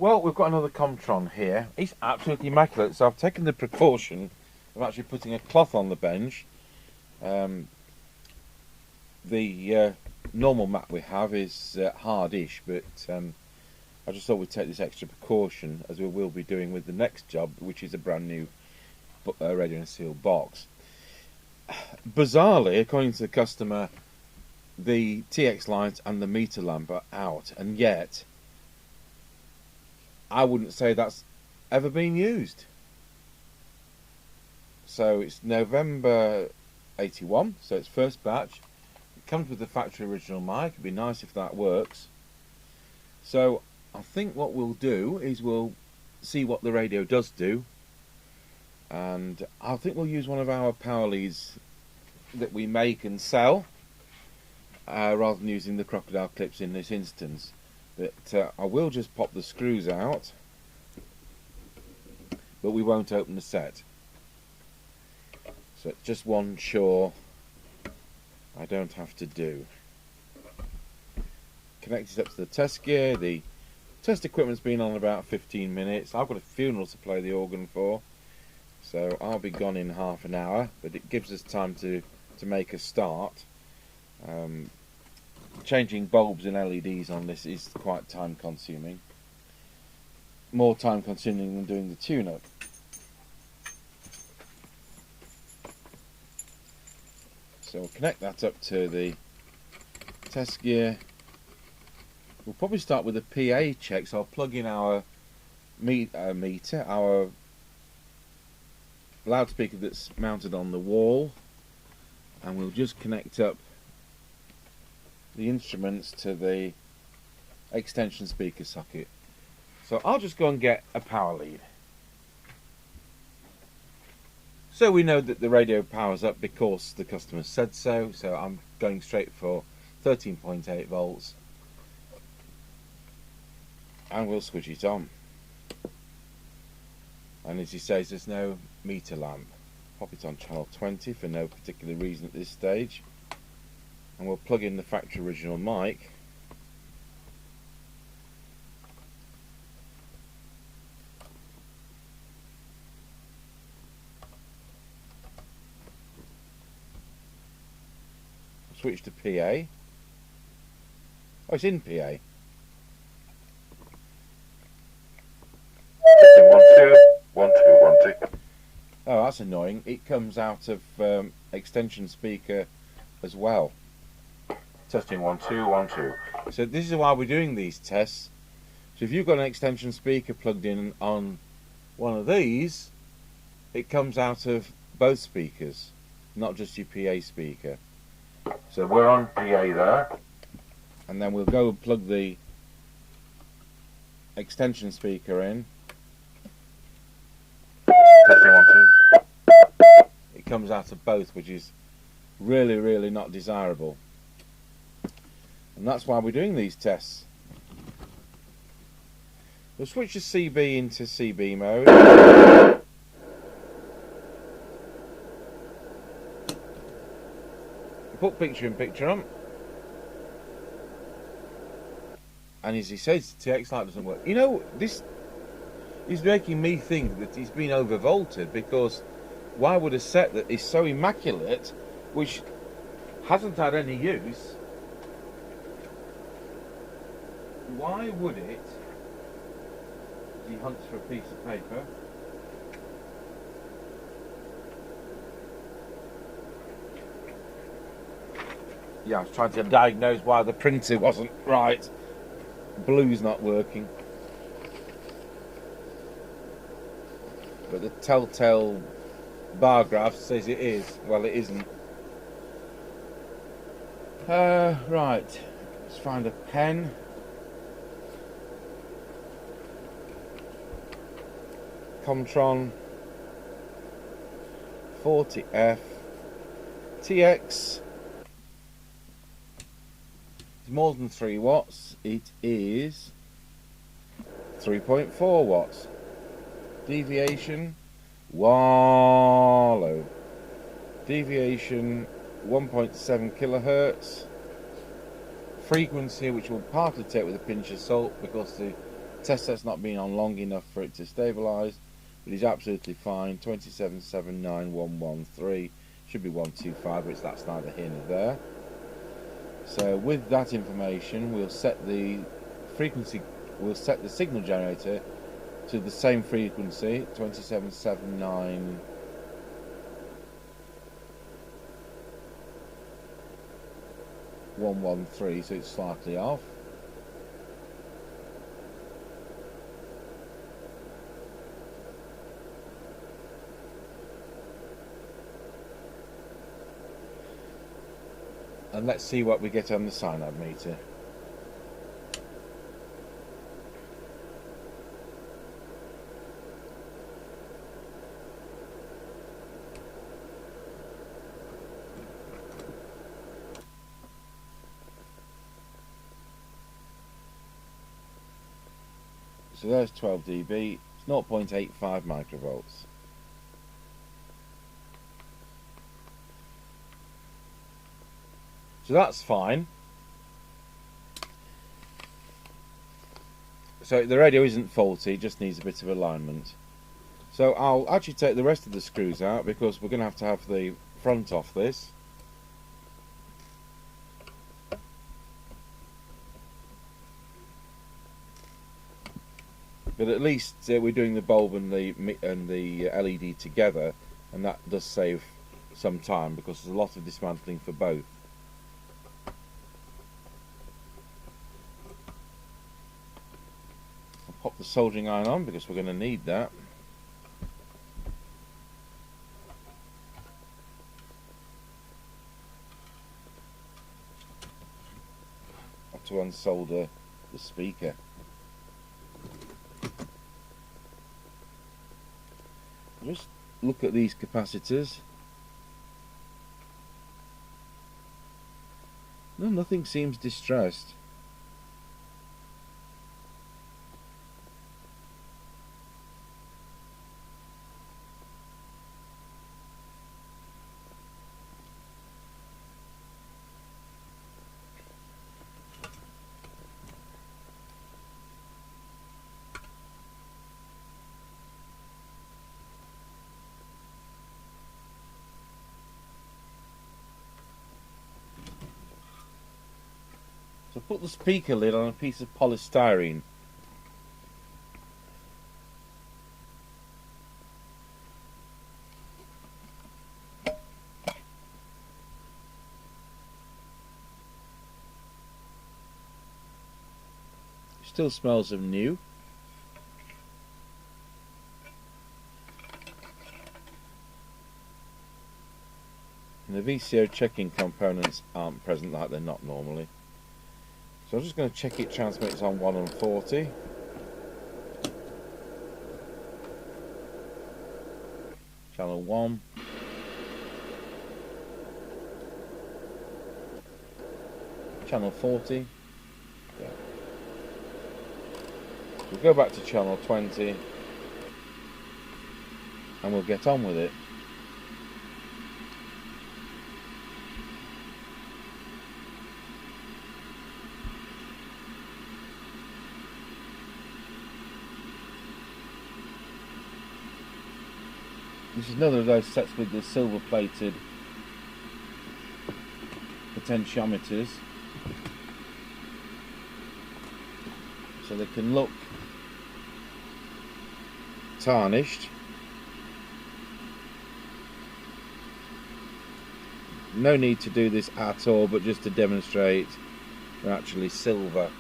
Well, we've got another Commtron here. It's absolutely immaculate, so I've taken the precaution of actually putting a cloth on the bench. The normal mat we have is hardish, but I just thought we'd take this extra precaution, as we will be doing with the next job, which is a brand new radio and seal box. Bizarrely, according to the customer, the TX light and the meter lamp are out, and yet I wouldn't say that's ever been used. So it's November 81, so it's first batch. It comes with the factory original mic. It'd be nice if that works. So I think what we'll do is we'll see what the radio does do, and I think we'll use one of our power leads that we make and sell, rather than using the crocodile clips in this instance. But I will just pop the screws out, but we won't open the set. So it's just one chore I don't have to do. Connect it up to the test gear. The test equipment's been on about 15 minutes. I've got a funeral to play the organ for, so I'll be gone in half an hour, but it gives us time to make a start. Changing bulbs and LEDs on this is quite time consuming. More time consuming than doing the tune-up. So we'll connect that up to the test gear. We'll probably start with a PA check, so I'll plug in our meter, our loudspeaker that's mounted on the wall, and we'll just connect up the instruments to the extension speaker socket. So I'll just go and get a power lead. So we know that the radio powers up because the customer said so, so I'm going straight for 13.8 volts, and we'll switch it on. And as he says, there's no meter lamp. Pop it on channel 20 for no particular reason at this stage, and we'll plug in the factory original mic. Switch to PA. Oh, it's in PA. 1 2 1 2 1 2. Oh, that's annoying. It comes out of extension speaker as well. Testing 1 2 1 2. So this is why we're doing these tests. So if you've got an extension speaker plugged in on one of these, it comes out of both speakers, not just your PA speaker. So we're on PA there. And then we'll go and plug the extension speaker in. Testing 1 2. It comes out of both, which is really, really not desirable. And that's why we're doing these tests. We'll switch the CB into CB mode. Put picture in picture on. And as he says, the TX light doesn't work. You know, this is making me think that he's been overvolted, because why would a set that is so immaculate, which hasn't had any use, why would it, he hunts for a piece of paper, yeah, I was trying to diagnose why the printer wasn't right. Blue's not working. But the telltale bar graph says it is. Well, it isn't. Right. Let's find a pen. Commtron 40F TX. It's more than 3 watts. It is 3.4 watts. Deviation, wallow. Deviation 1.7 kilohertz. Frequency, which we'll partly take with a pinch of salt because the test set's not been on long enough for it to stabilise, but he's absolutely fine. 27791113 should be 125, but that's neither here nor there. So with that information, we'll set the frequency, we'll set the signal generator to the same frequency, 27791113, so it's slightly off. And let's see what we get on the SINAD meter. So there's 12 dB, it's 0.85 microvolts. So that's fine. So the radio isn't faulty, it just needs a bit of alignment. So I'll actually take the rest of the screws out because we're going to have the front off this. But at least we're doing the bulb and the LED together, and that does save some time because there's a lot of dismantling for both. I'll pop the soldering iron on because we're going to need that. I have to unsolder the speaker. Just look at these capacitors. No, nothing seems distressed. So put the speaker lid on a piece of polystyrene. It still smells of new. And the VCO checking components aren't present like they're not normally. So I'm just going to check it transmits on 1 and 40. Channel 1. Channel 40. Yeah. We'll go back to channel 20 and we'll get on with it. This is another of those sets with the silver plated potentiometers, so they can look tarnished. No need to do this at all, but just to demonstrate they're actually silver.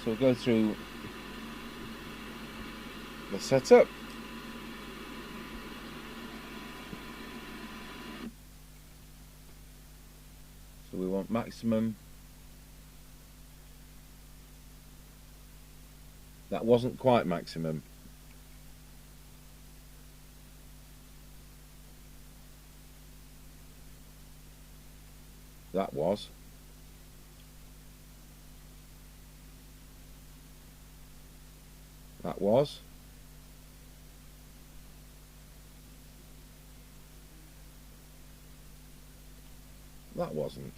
So we'll go through the setup. So we want maximum. That wasn't quite maximum. That was. That was. That wasn't.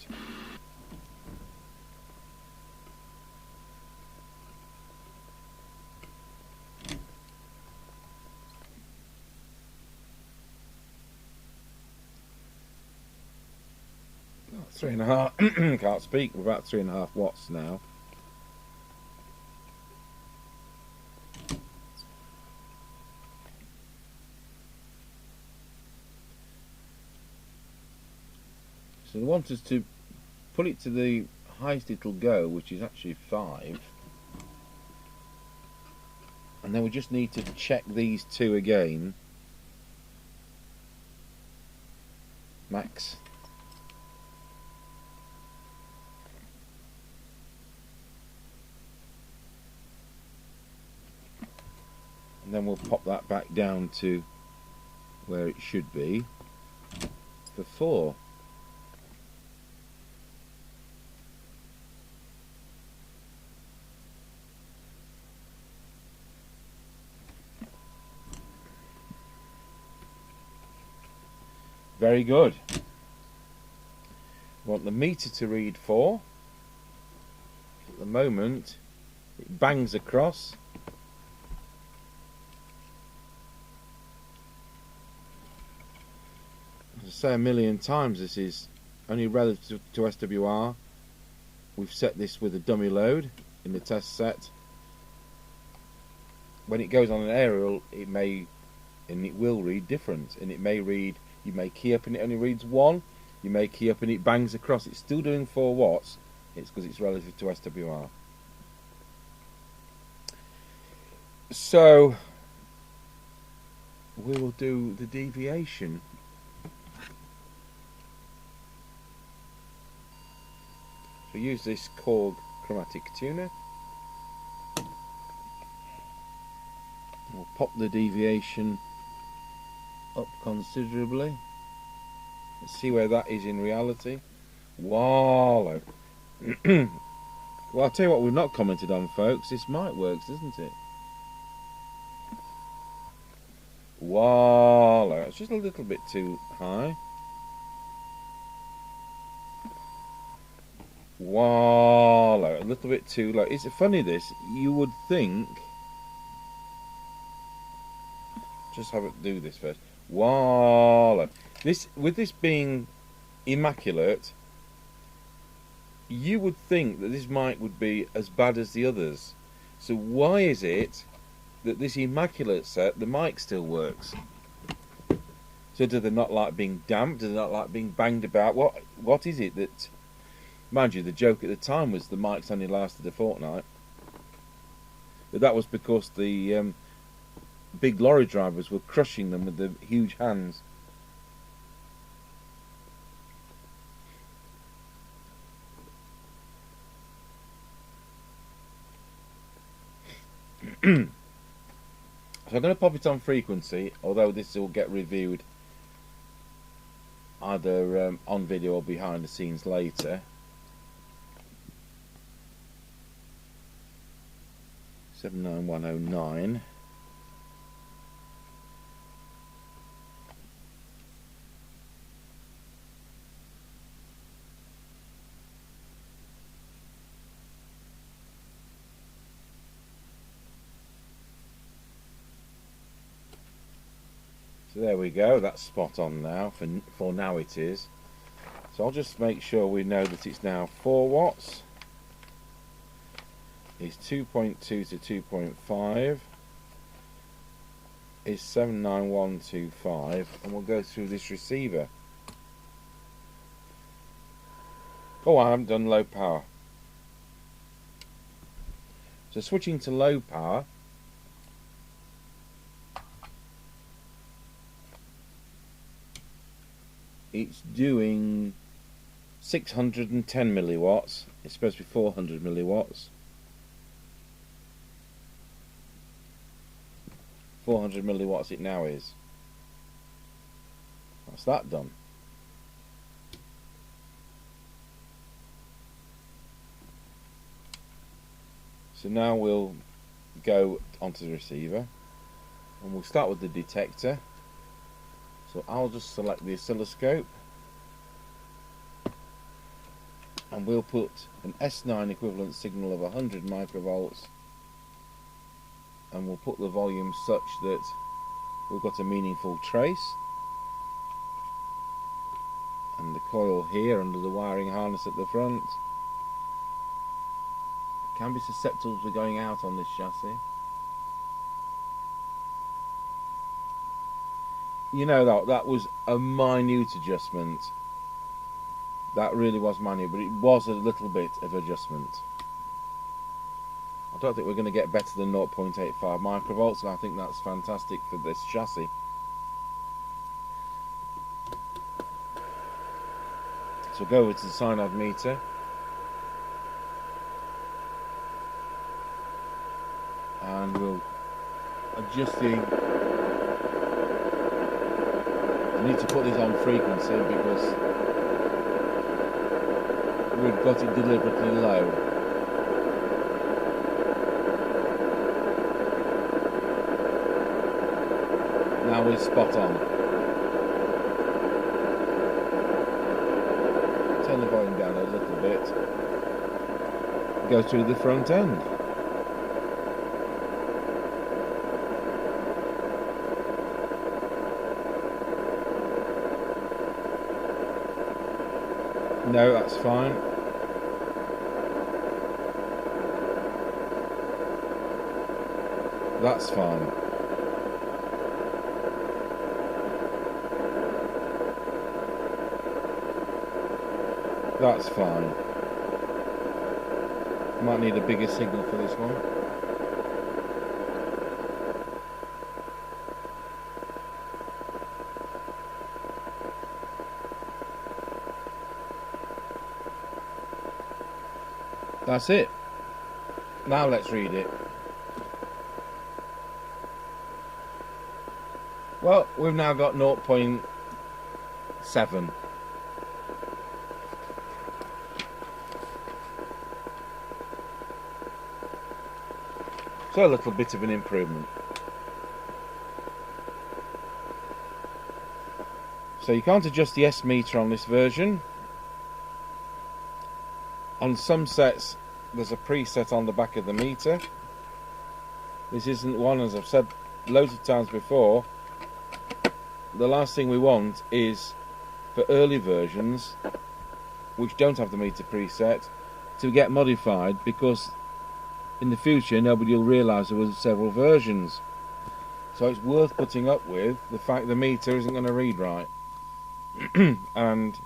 3.5. Can't speak. We're about 3.5 watts now. So they want us to put it to the highest it'll go, which is actually 5. And then we just need to check these two again. Max. And then we'll pop that back down to where it should be for 4. Very good. Want the meter to read 4. At the moment, it bangs across. As I say a million times, this is only relative to SWR. We've set this with a dummy load in the test set. When it goes on an aerial, it may and it will read different, and it may read. You may key up and it only reads 1. You may key up and it bangs across. It's still doing 4 watts. It's because it's relative to SWR. So we will do the deviation. So use this Korg chromatic tuner. We'll pop the deviation up considerably. Let's see where that is in reality. Wallow. Well, I'll tell you what we've not commented on, folks. This mic works, doesn't it? Wallow. It's just a little bit too high. Wallow. A little bit too low. It's funny this. You would think. Just have it do this first. Wallow. This, with this being immaculate, you would think that this mic would be as bad as the others. So why is it that this immaculate set, the mic still works? So do they not like being damped? Do they not like being banged about? What is it that... Mind you, the joke at the time was the mics only lasted a fortnight. But that was because the big lorry drivers were crushing them with the huge hands. So I'm going to pop it on frequency, although this will get reviewed either on video or behind the scenes later. 79109. So there we go, that's spot on now, for now it is. So I'll just make sure we know that it's now 4 watts. Is 2.2 to 2.5. Is 79125, and we'll go through this receiver. Oh, I haven't done low power. So switching to low power, it's doing 610 milliwatts. It's supposed to be 400 milliwatts. 400 milliwatts it now is. That's that done. So now we'll go onto the receiver and we'll start with the detector. So I'll just select the oscilloscope and we'll put an S9 equivalent signal of 100 microvolts, and we'll put the volume such that we've got a meaningful trace, And the coil here under the wiring harness at the front. Can be susceptible to going out on this chassis. You know that was a minute adjustment. That really was minute, but it was a little bit of adjustment. I don't think we're going to get better than 0.85 microvolts, and I think that's fantastic for this chassis. So go over to the SINAD meter. And we'll adjust the... I need to put this on frequency because we've got it deliberately low. Now we're spot on. Turn the volume down a little bit. Go through the front end. No, that's fine. That's fine. That's fine. Might need a bigger signal for this one. That's it. Now let's read it. Well, we've now got 0.7. So a little bit of an improvement. So you can't adjust the S meter on this version. On some sets there's a preset on the back of the meter. This isn't one, as I've said loads of times before. The last thing we want is for early versions which don't have the meter preset to get modified, because in the future nobody will realise there was several versions. So it's worth putting up with the fact the meter isn't going to read right. And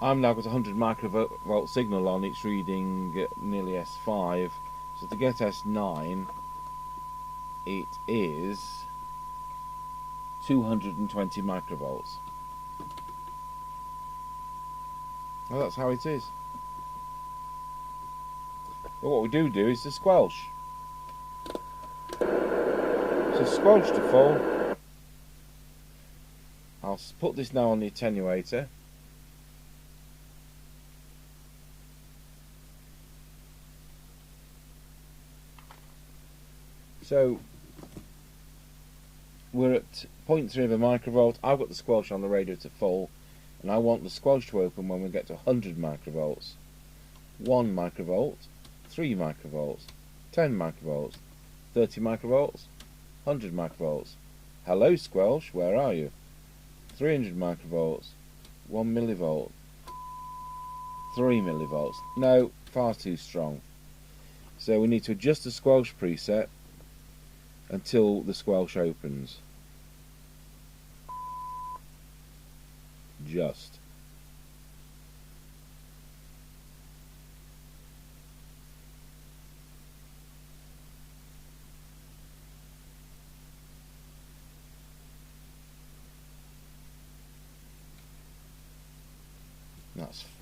I'm now got a 100 microvolt signal on, it's reading nearly S5. So to get S9 it is 220 microvolts. Well, that's how it is. But what we do is to squelch. So squelch to full. I'll put this now on the attenuator. So we're at 0.3 of a microvolt. I've got the squelch on the radio to full, and I want the squelch to open when we get to 100 microvolts. 1 microvolt, 3 microvolts, 10 microvolts, 30 microvolts, 100 microvolts. Hello squelch, where are you? 300 microvolts, 1 millivolt, 3 millivolts. No, far too strong. So we need to adjust the squelch preset until the squelch opens. Just.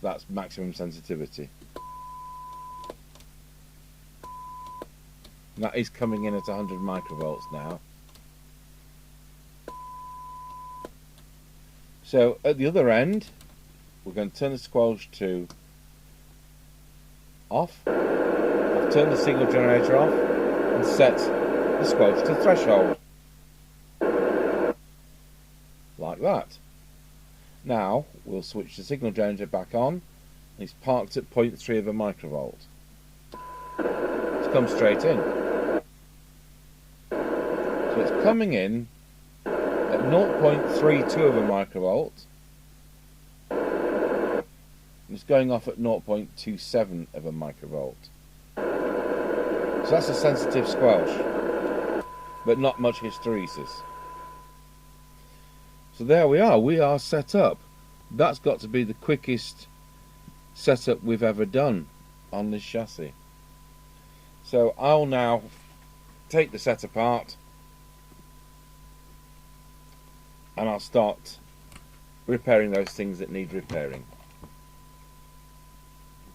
That's maximum sensitivity. That is coming in at 100 microvolts now. So at the other end, we're going to turn the squelch to off. I've turned the signal generator off and set the squelch to threshold. Like that. Now we'll switch the signal generator back on. It's parked at 0.3 of a microvolt. It's come straight in. So it's coming in at 0.32 of a microvolt, It's going off at 0.27 of a microvolt. So that's a sensitive squelch, but not much hysteresis. So there we are set up. That's got to be the quickest setup we've ever done on this chassis. So I'll now take the set apart and I'll start repairing those things that need repairing.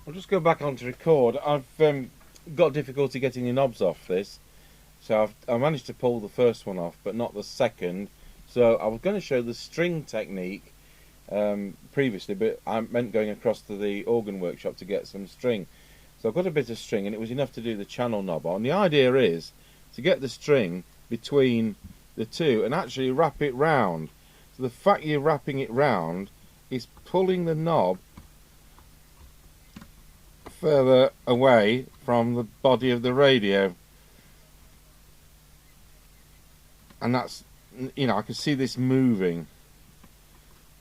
I'll just go back on to record. I've got difficulty getting the knobs off this, so I managed to pull the first one off but not the second. So I was going to show the string technique previously, but I meant going across to the organ workshop to get some string. So I've got a bit of string and it was enough to do the channel knob on. The idea is to get the string between the two and actually wrap it round. So the fact you're wrapping it round is pulling the knob further away from the body of the radio, and that's, you know, I can see this moving.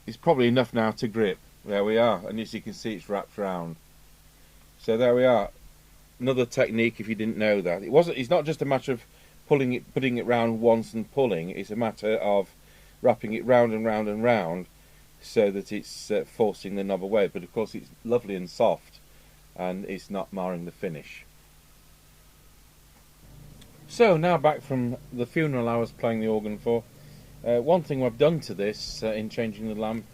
It's probably enough now to grip. There we are, and as you can see it's wrapped round. So there we are, another technique if you didn't know that. It's not just a matter of putting it round once and pulling, it's a matter of wrapping it round and round and round so that it's forcing the knob away, but of course it's lovely and soft and it's not marring the finish. So now back from the funeral I was playing the organ for. One thing I've done to this in changing the lamp,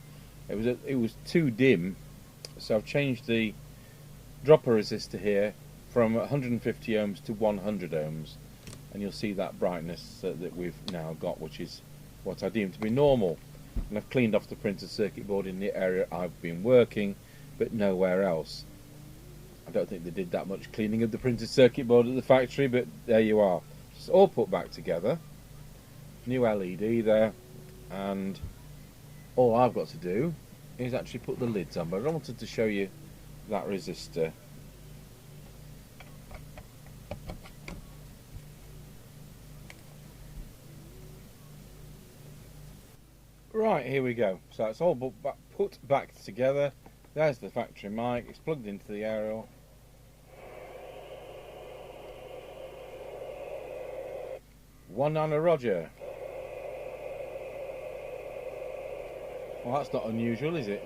it was too dim, so I've changed the dropper resistor here from 150 ohms to 100 ohms, and you'll see that brightness that we've now got, which is what I deem to be normal. And I've cleaned off the printed circuit board in the area I've been working, but nowhere else. I don't think they did that much cleaning of the printed circuit board at the factory, but there you are. It's all put back together. New LED there, and all I've got to do is actually put the lids on, but I wanted to show you that resistor. Right, here we go. So it's all put back together. There's the factory mic, it's plugged into the aerial. One Nano Roger. Well, that's not unusual, is it?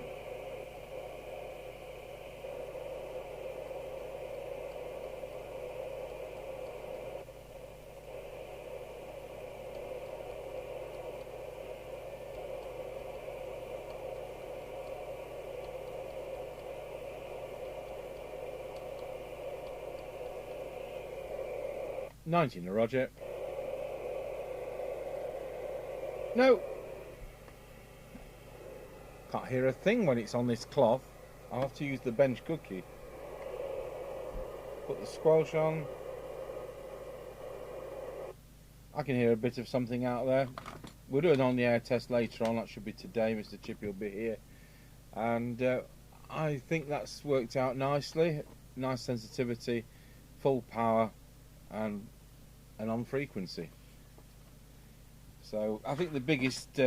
$19 Roger. No. Can't hear a thing when it's on this cloth. I'll have to use the bench cookie. Put the squelch on. I can hear a bit of something out there. We'll do an on the air test later on. That should be today. Mr. Chippy will be here. And I think that's worked out nicely. Nice sensitivity, full power, and on frequency. So I think the biggest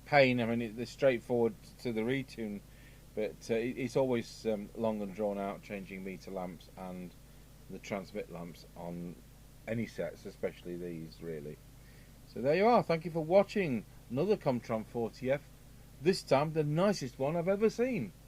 pain, I mean, it's straightforward to the retune, but it's always long and drawn out changing meter lamps and the transmit lamps on any sets, especially these, really. So there you are. Thank you for watching another Commtron 40F, this time the nicest one I've ever seen.